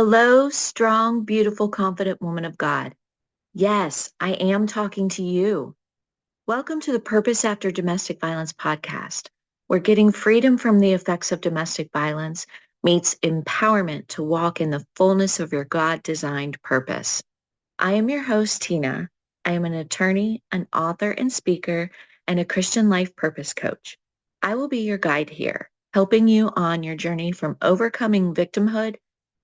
Hello, strong, beautiful, confident woman of God. Yes, I am talking to you. Welcome to the Purpose After Domestic Violence podcast, where getting freedom from the effects of domestic violence meets empowerment to walk in the fullness of your God-designed purpose. I am your host, Tina. I am an attorney, an author and speaker, and a Christian life purpose coach. I will be your guide here, helping you on your journey from overcoming victimhood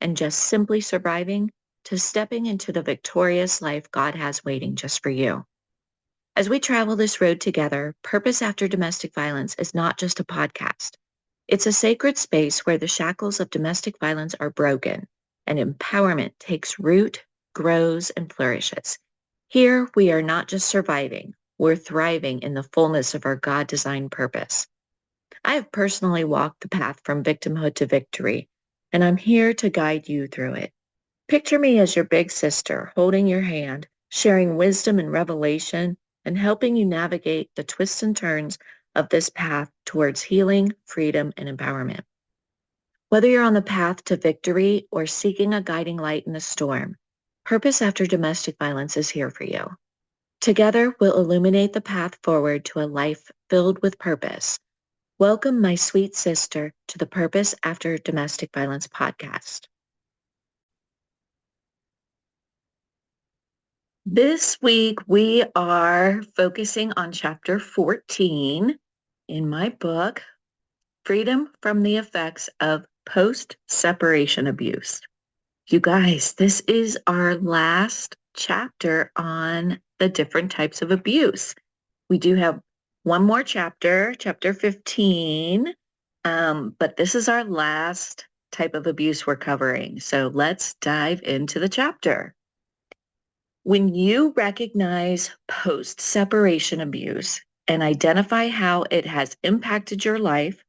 and just simply surviving to stepping into the victorious life God has waiting just for you. As we travel this road together, Purpose After Domestic Violence is not just a podcast. It's a sacred space where the shackles of domestic violence are broken and empowerment takes root, grows, and flourishes. Here, we are not just surviving, we're thriving in the fullness of our God-designed purpose. I have personally walked the path from victimhood to victory, and I'm here to guide you through it. Picture me as your big sister, holding your hand, sharing wisdom and revelation, and helping you navigate the twists and turns of this path towards healing, freedom, and empowerment. Whether you're on the path to victory or seeking a guiding light in the storm, Purpose After Domestic Violence is here for you. Together, we'll illuminate the path forward to a life filled with purpose. Welcome, my sweet sister, to the Purpose After Domestic Violence podcast. This week, we are focusing on chapter 14 in my book, Freedom from the Effects of Post-Separation Abuse. You guys, this is our last chapter on the different types of abuse. We do have one more chapter, chapter 15, but this is our last type of abuse we're covering. So let's dive into the chapter. When you recognize post-separation abuse and identify how it has impacted your life,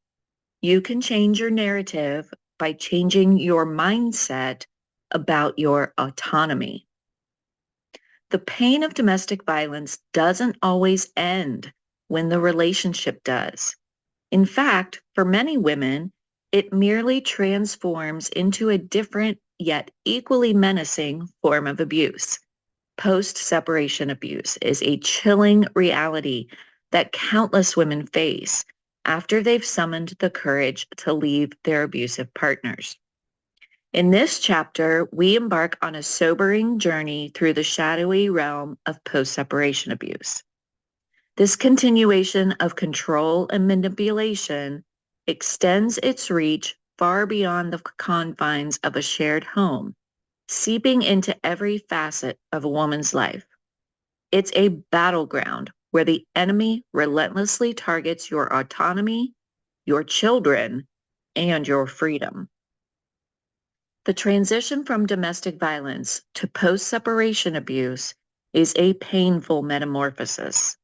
you can change your narrative by changing your mindset about your autonomy. The pain of domestic violence doesn't always end when the relationship does. In fact, for many women, it merely transforms into a different yet equally menacing form of abuse. Post-separation abuse is a chilling reality that countless women face after they've summoned the courage to leave their abusive partners. In this chapter, we embark on a sobering journey through the shadowy realm of post-separation abuse. This continuation of control and manipulation extends its reach far beyond the confines of a shared home, seeping into every facet of a woman's life. It's a battleground where the enemy relentlessly targets your autonomy, your children, and your freedom. The transition from domestic violence to post-separation abuse is a painful metamorphosis.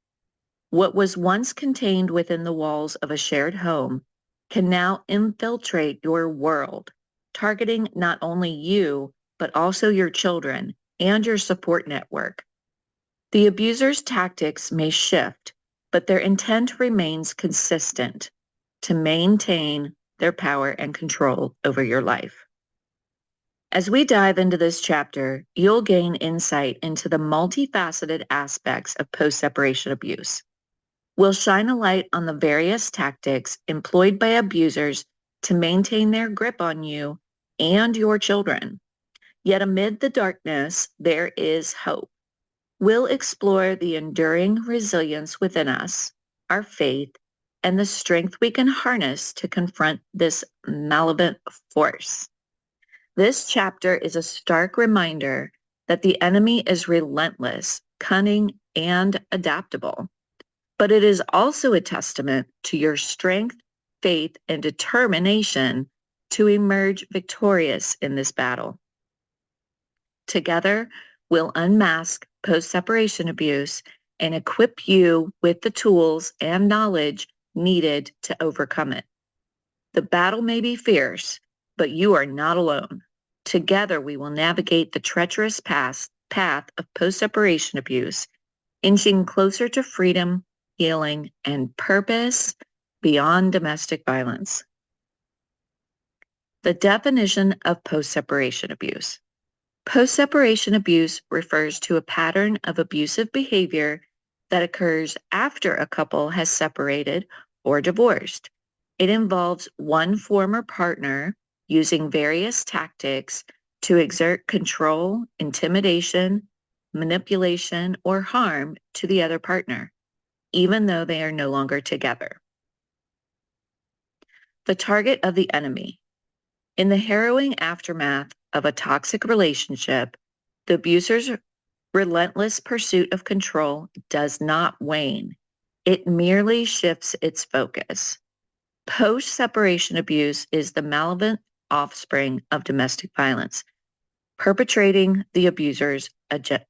What was once contained within the walls of a shared home can now infiltrate your world, targeting not only you, but also your children and your support network. The abuser's tactics may shift, but their intent remains consistent: to maintain their power and control over your life. As we dive into this chapter, you'll gain insight into the multifaceted aspects of post-separation abuse. We'll shine a light on the various tactics employed by abusers to maintain their grip on you and your children. Yet amid the darkness, there is hope. We'll explore the enduring resilience within us, our faith, and the strength we can harness to confront this malevolent force. This chapter is a stark reminder that the enemy is relentless, cunning, and adaptable. But it is also a testament to your strength, faith, and determination to emerge victorious in this battle. Together, we'll unmask post-separation abuse and equip you with the tools and knowledge needed to overcome it. The battle may be fierce, but you are not alone. Together, we will navigate the treacherous path of post-separation abuse, inching closer to freedom, healing, and purpose beyond domestic violence. The definition of post-separation abuse. Post-separation abuse refers to a pattern of abusive behavior that occurs after a couple has separated or divorced. It involves one former partner using various tactics to exert control, intimidation, manipulation, or harm to the other partner, even though they are no longer together. The target of the enemy. In the harrowing aftermath of a toxic relationship, the abuser's relentless pursuit of control does not wane. It merely shifts its focus. Post-separation abuse is the malevolent offspring of domestic violence, perpetuating the abuser's agenda.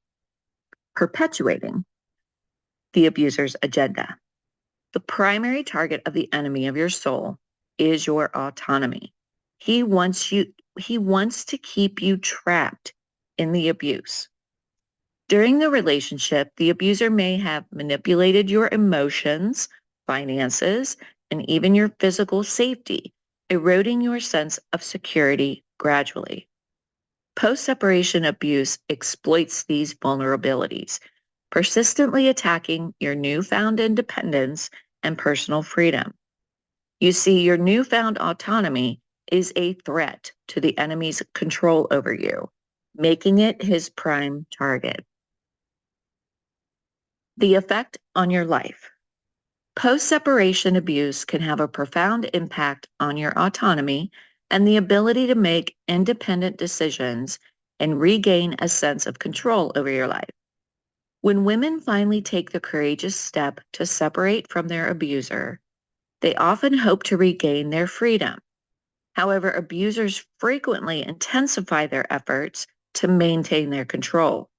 The primary target of the enemy of your soul is your autonomy. He wants to keep you trapped in the abuse. During the relationship, the abuser may have manipulated your emotions, finances, and even your physical safety, eroding your sense of security gradually. Post-separation abuse exploits these vulnerabilities, persistently attacking your newfound independence and personal freedom. You see, your newfound autonomy is a threat to the enemy's control over you, making it his prime target. The effect on your life. Post-separation abuse can have a profound impact on your autonomy and the ability to make independent decisions and regain a sense of control over your life. When women finally take the courageous step to separate from their abuser, they often hope to regain their freedom. However, abusers frequently intensify their efforts to maintain their control,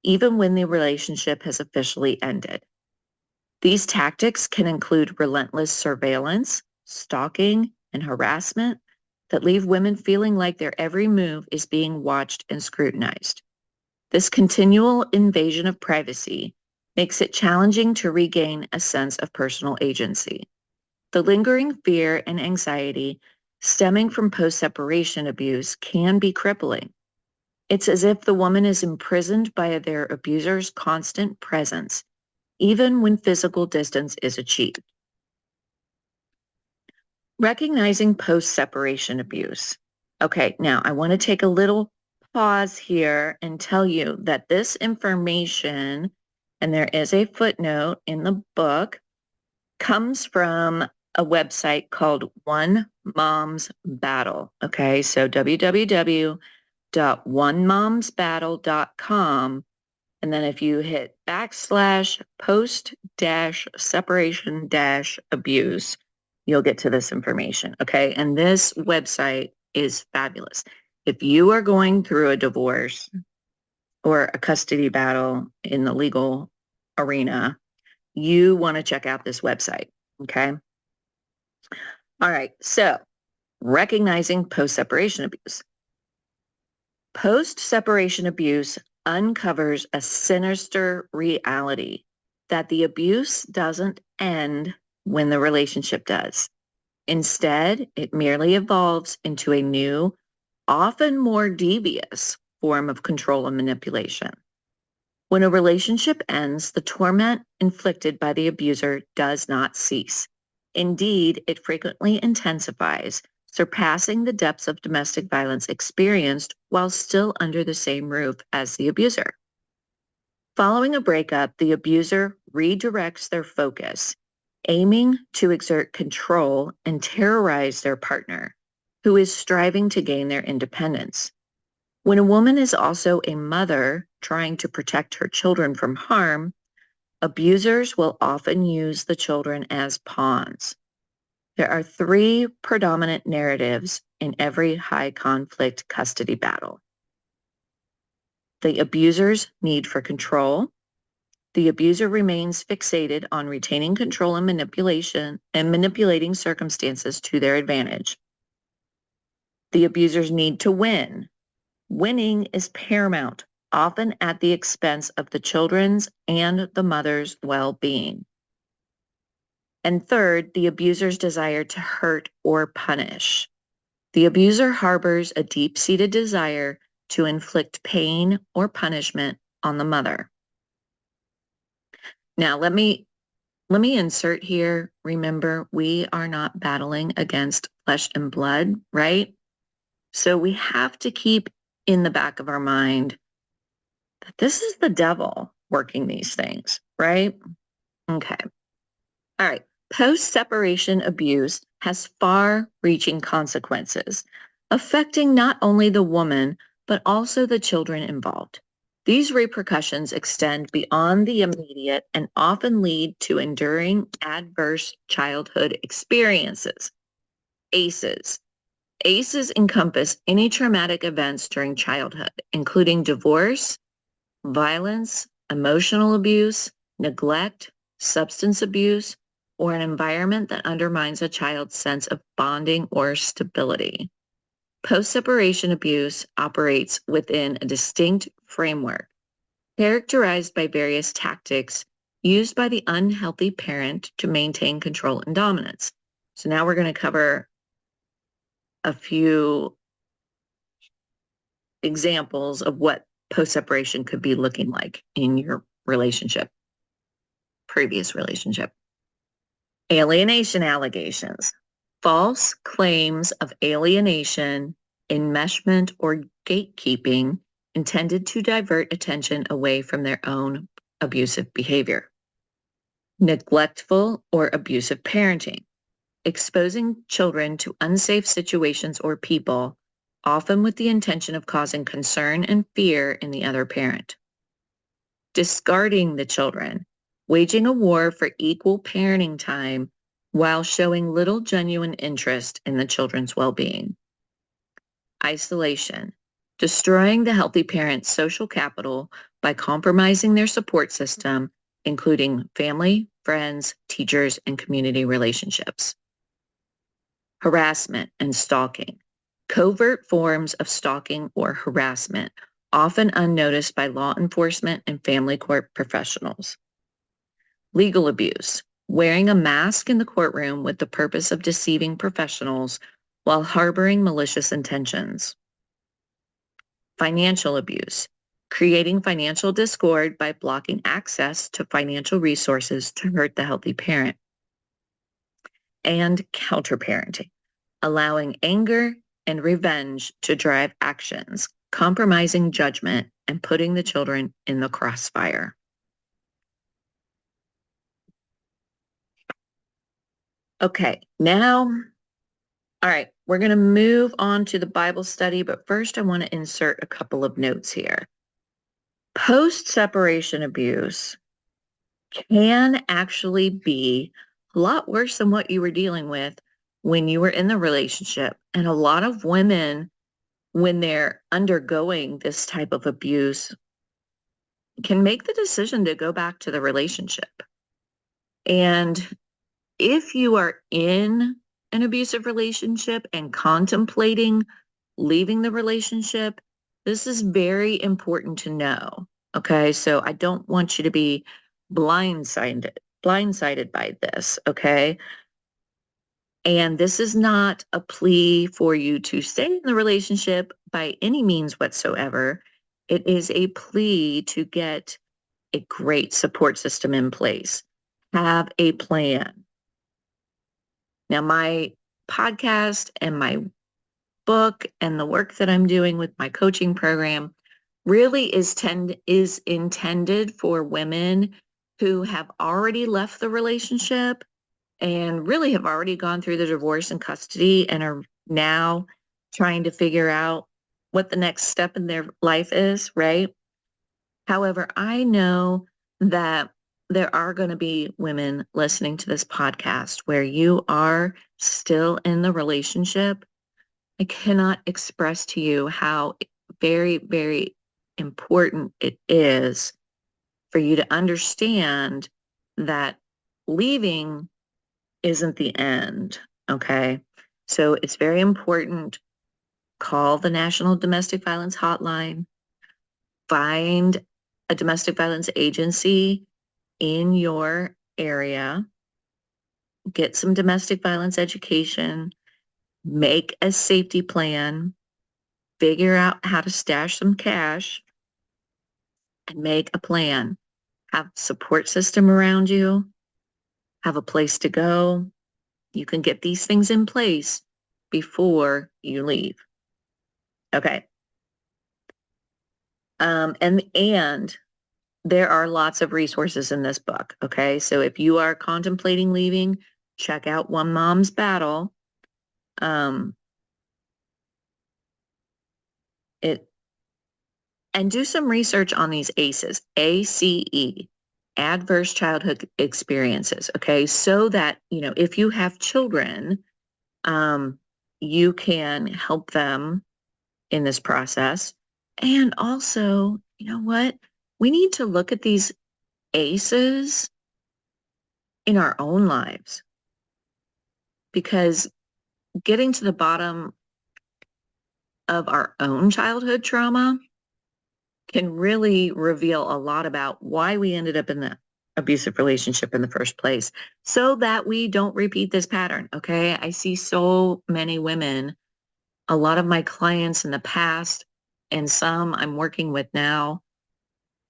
even when the relationship has officially ended. These tactics can include relentless surveillance, stalking, and harassment that leave women feeling like their every move is being watched and scrutinized. This continual invasion of privacy makes it challenging to regain a sense of personal agency. The lingering fear and anxiety stemming from post-separation abuse can be crippling. It's as if the woman is imprisoned by their abuser's constant presence, even when physical distance is achieved. Recognizing post-separation abuse. Okay, now I want to take a little pause here and tell you that this information, and there is a footnote in the book, comes from a website called One Mom's Battle. Okay, so www.onemomsbattle.com. And then if you hit /post-separation-abuse, you'll get to this information. Okay, and this website is fabulous. If you are going through a divorce or a custody battle in the legal arena, you want to check out this website. Okay. All right. So recognizing post-separation abuse. Post-separation abuse uncovers a sinister reality that the abuse doesn't end when the relationship does. Instead, it merely evolves into a new, often more devious form of control and manipulation. When a relationship ends, the torment inflicted by the abuser does not cease. Indeed, it frequently intensifies, surpassing the depths of domestic violence experienced while still under the same roof as the abuser. Following a breakup, the abuser redirects their focus, aiming to exert control and terrorize their partner, who is striving to gain their independence. When a woman is also a mother trying to protect her children from harm, abusers will often use the children as pawns. There are three predominant narratives in every high-conflict custody battle. The abuser's need for control. The abuser remains fixated on retaining control and manipulating circumstances to their advantage. The abuser's need to win. Winning is paramount, often at the expense of the children's and the mother's well-being. And third, the abuser's desire to hurt or punish. The abuser harbors a deep-seated desire to inflict pain or punishment on the mother. Now, let me insert here. Remember, we are not battling against flesh and blood, right? So we have to keep in the back of our mind that this is the devil working these things, right? Okay. All right. Post-separation abuse has far-reaching consequences, affecting not only the woman, but also the children involved. These repercussions extend beyond the immediate and often lead to enduring adverse childhood experiences. ACEs. ACEs encompass any traumatic events during childhood, including divorce, violence, emotional abuse, neglect, substance abuse, or an environment that undermines a child's sense of bonding or stability. Post-separation abuse operates within a distinct framework, characterized by various tactics used by the unhealthy parent to maintain control and dominance. So now we're going to cover a few examples of what post-separation could be looking like in your relationship, previous relationship. Alienation allegations. False claims of alienation, enmeshment, or gatekeeping intended to divert attention away from their own abusive behavior. Neglectful or abusive parenting. Exposing children to unsafe situations or people, often with the intention of causing concern and fear in the other parent. Discarding the children, waging a war for equal parenting time while showing little genuine interest in the children's well-being. Isolation, destroying the healthy parent's social capital by compromising their support system, including family, friends, teachers, and community relationships. Harassment and stalking, covert forms of stalking or harassment, often unnoticed by law enforcement and family court professionals. Legal abuse, wearing a mask in the courtroom with the purpose of deceiving professionals while harboring malicious intentions. Financial abuse, creating financial discord by blocking access to financial resources to hurt the healthy parent. And counterparenting, allowing anger and revenge to drive actions, compromising judgment, and putting the children in the crossfire. Okay, now, all right, we're going to move on to the Bible study, but first I want to insert a couple of notes here. Post-separation abuse can actually be a lot worse than what you were dealing with when you were in the relationship. And a lot of women, when they're undergoing this type of abuse, can make the decision to go back to the relationship. And if you are in an abusive relationship and contemplating leaving the relationship, this is very important to know. Okay, so I don't want you to be blindsided by this, okay? And this is not a plea for you to stay in the relationship by any means whatsoever. It is a plea to get a great support system in place. Have a plan. Now, my podcast and my book and the work that I'm doing with my coaching program really is intended for women who have already left the relationship and really have already gone through the divorce and custody and are now trying to figure out what the next step in their life is, right? However, I know that there are going to be women listening to this podcast where you are still in the relationship. I cannot express to you how very, very important it is for you to understand that leaving isn't the end, okay? So it's very important. Call the National Domestic Violence Hotline. Find a domestic violence agency in your area. Get some domestic violence education. make a safety plan, figure out how to stash some cash, and make a plan. Have a support system around you, have a place to go. You can get these things in place before you leave. Okay. And there are lots of resources in this book. Okay. So if you are contemplating leaving, check out One Mom's Battle. And do some research on these ACEs, ACE, adverse childhood experiences. Okay. So that, if you have children, you can help them in this process. And also, you know what? We need to look at these ACEs in our own lives, because getting to the bottom of our own childhood trauma can really reveal a lot about why we ended up in the abusive relationship in the first place, so that we don't repeat this pattern. Okay. I see so many women, a lot of my clients in the past, and some I'm working with now,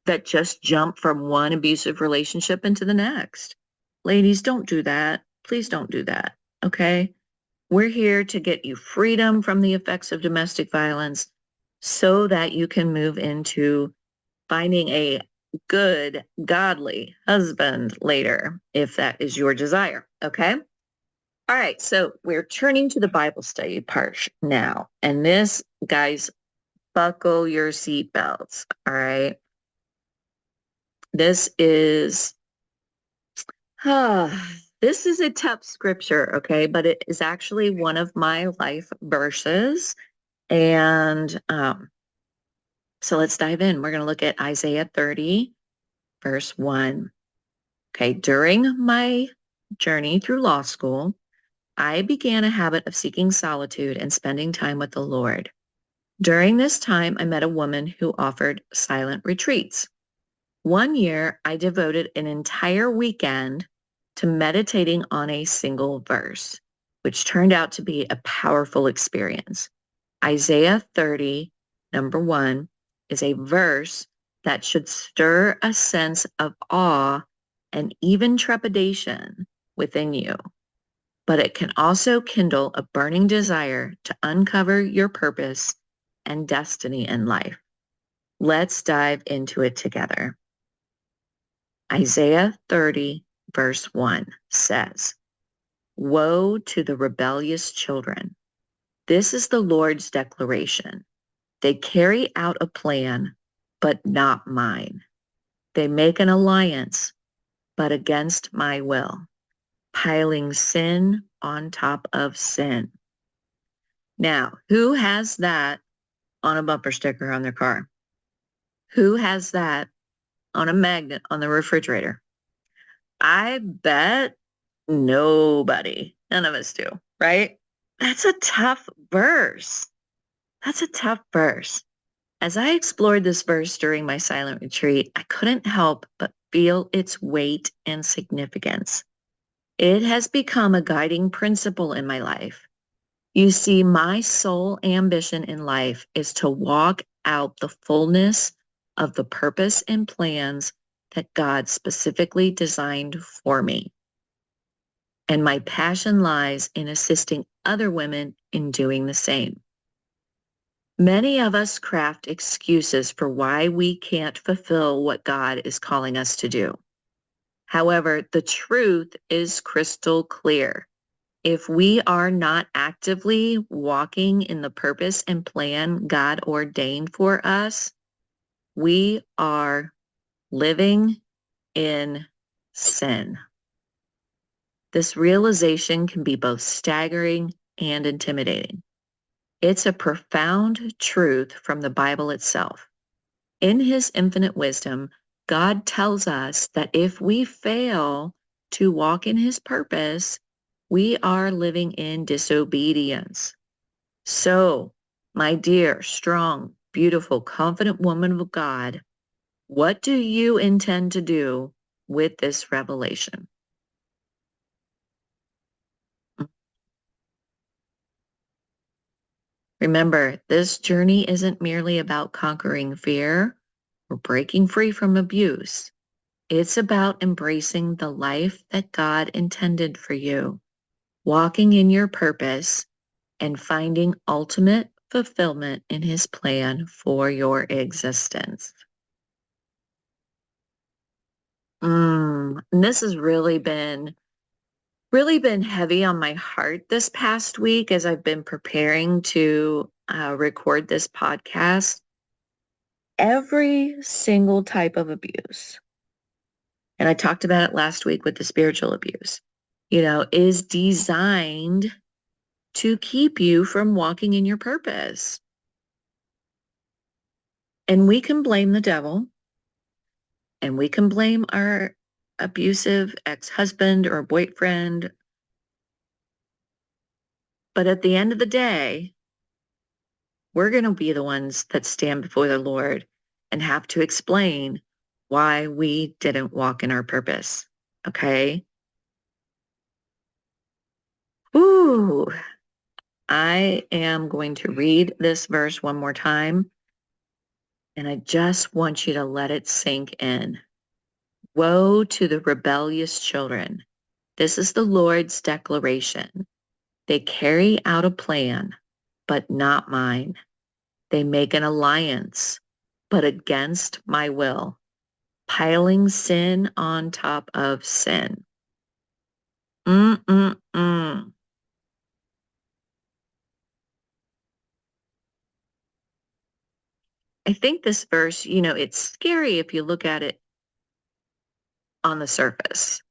that just jump from one abusive relationship into the next. Ladies, don't do that. Please don't do that. Okay. We're here to get you freedom from the effects of domestic violence so that you can move into finding a good, godly husband later, if that is your desire. Okay. All right. So we're turning to the Bible study part now. And this, guys, buckle your seatbelts. All right. This is a tough scripture, okay, but it is actually one of my life verses. And so let's dive in. We're going to look at Isaiah 30, verse 1. Okay, during my journey through law school, I began a habit of seeking solitude and spending time with the Lord. During this time, I met a woman who offered silent retreats. One year, I devoted an entire weekend to meditating on a single verse, which turned out to be a powerful experience. Isaiah 30, number 1, is a verse that should stir a sense of awe and even trepidation within you. But it can also kindle a burning desire to uncover your purpose and destiny in life. Let's dive into it together. Isaiah 30, verse 1 says, "Woe to the rebellious children. This is the Lord's declaration. They carry out a plan, but not mine. They make an alliance, but against my will, piling sin on top of sin." Now, who has that on a bumper sticker on their car? Who has that on a magnet on the refrigerator? I bet nobody. None of us do, right? That's a tough verse. That's a tough verse. As I explored this verse during my silent retreat, I couldn't help but feel its weight and significance. It has become a guiding principle in my life. You see, my sole ambition in life is to walk out the fullness of the purpose and plans that God specifically designed for me. And my passion lies in assisting other women in doing the same. Many of us craft excuses for why we can't fulfill what God is calling us to do. However, the truth is crystal clear. If we are not actively walking in the purpose and plan God ordained for us, we are living in sin. This realization can be both staggering and intimidating. It's a profound truth from the Bible itself. In His infinite wisdom, God tells us that if we fail to walk in His purpose, we are living in disobedience. So, my dear, strong, beautiful, confident woman of God, what do you intend to do with this revelation? Remember, this journey isn't merely about conquering fear or breaking free from abuse. It's about embracing the life that God intended for you, walking in your purpose, and finding ultimate fulfillment in His plan for your existence. And this has really been heavy on my heart this past week as I've been preparing to record this podcast. Every single type of abuse, and I talked about it last week with the spiritual abuse, is designed to keep you from walking in your purpose. And we can blame the devil, and we can blame our abusive ex-husband or boyfriend. But at the end of the day, we're going to be the ones that stand before the Lord and have to explain why we didn't walk in our purpose. Okay? Ooh, I am going to read this verse one more time, and I just want you to let it sink in. Woe to the rebellious children. This is the Lord's declaration. They carry out a plan, but not mine. They make an alliance, but against my will, piling sin on top of sin. Mm-mm-mm. I think this verse, it's scary if you look at it on the surface.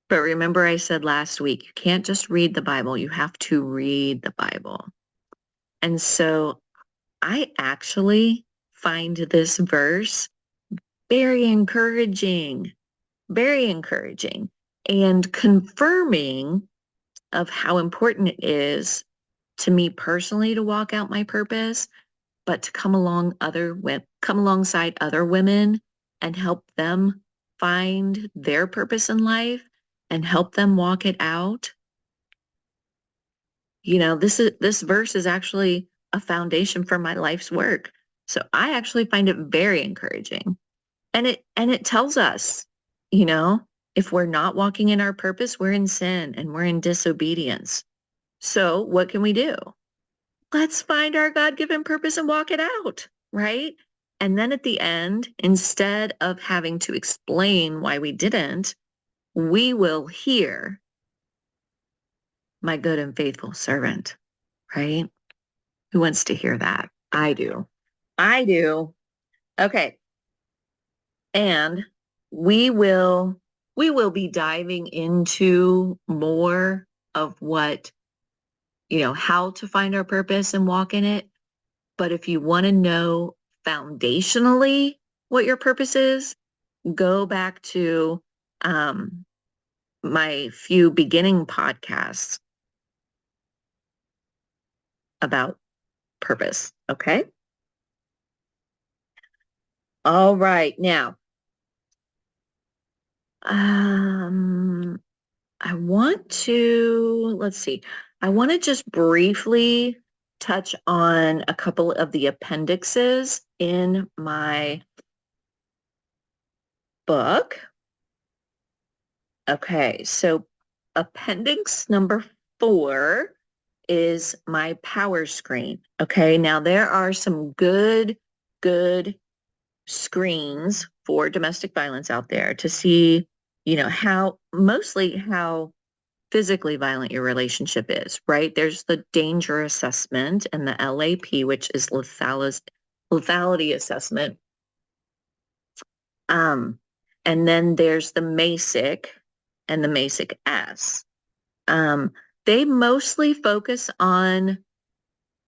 But remember I said last week, you can't just read the Bible, you have to read the Bible. And so I actually find this verse very encouraging and confirming of how important it is to me personally to walk out my purpose, but to come alongside other women and help them find their purpose in life and help them walk it out. This verse is actually a foundation for my life's work. So I actually find it very encouraging. And it tells us, if we're not walking in our purpose, we're in sin and we're in disobedience. So what can we do? Let's find our God-given purpose and walk it out, right? And then at the end, instead of having to explain why we didn't, we will hear, my good and faithful servant, right? Who wants to hear that? I do. Okay. And we will be diving into more of what, how to find our purpose and walk in it. But if you want to know foundationally what your purpose is, go back to my few beginning podcasts about purpose. Okay. All right. Now, I want to just briefly touch on a couple of the appendixes in my book. Okay, so appendix number 4 is my power screen. Okay, now there are some good screens for domestic violence out there to see, how physically violent your relationship is, right? There's the danger assessment and the LAP, which is lethality assessment. And then there's the MASIC and the MASIC-S. They mostly focus on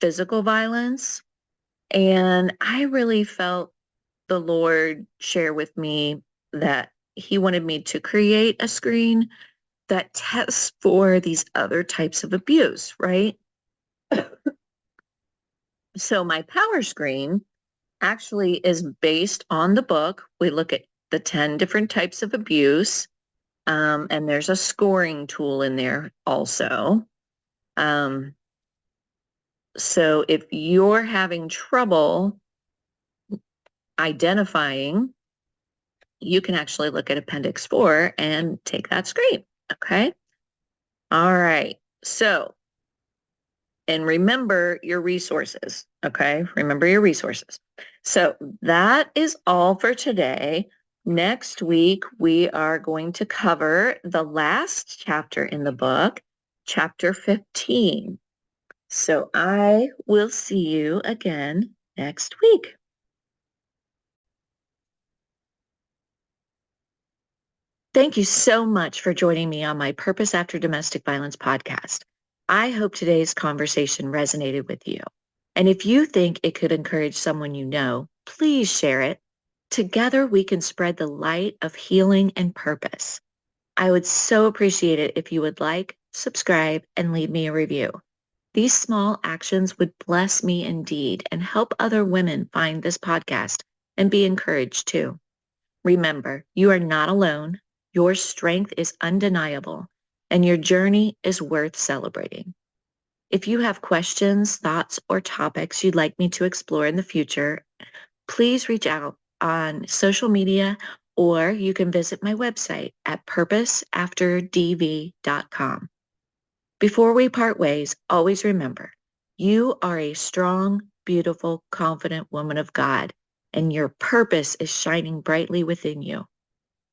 physical violence. And I really felt the Lord share with me that He wanted me to create a screen that tests for these other types of abuse, right? So my power screen actually is based on the book. We look at the 10 different types of abuse, and there's a scoring tool in there also. So if you're having trouble identifying, you can actually look at Appendix 4 and take that screen, okay? All right, so, and remember your resources, okay? Remember your resources. So that is all for today. Next week, we are going to cover the last chapter in the book, chapter 15. So I will see you again next week. Thank you so much for joining me on my Purpose After Domestic Violence podcast. I hope today's conversation resonated with you. And if you think it could encourage someone you know, please share it. Together, we can spread the light of healing and purpose. I would so appreciate it if you would like, subscribe, and leave me a review. These small actions would bless me indeed and help other women find this podcast and be encouraged too. Remember, you are not alone. Your strength is undeniable, and your journey is worth celebrating. If you have questions, thoughts, or topics you'd like me to explore in the future, please reach out on social media, or you can visit my website at purposeafterdv.com. Before we part ways, always remember, you are a strong, beautiful, confident woman of God, and your purpose is shining brightly within you.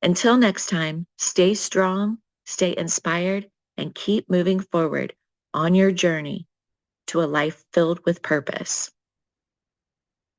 Until next time, stay strong, stay inspired, and keep moving forward on your journey to a life filled with purpose.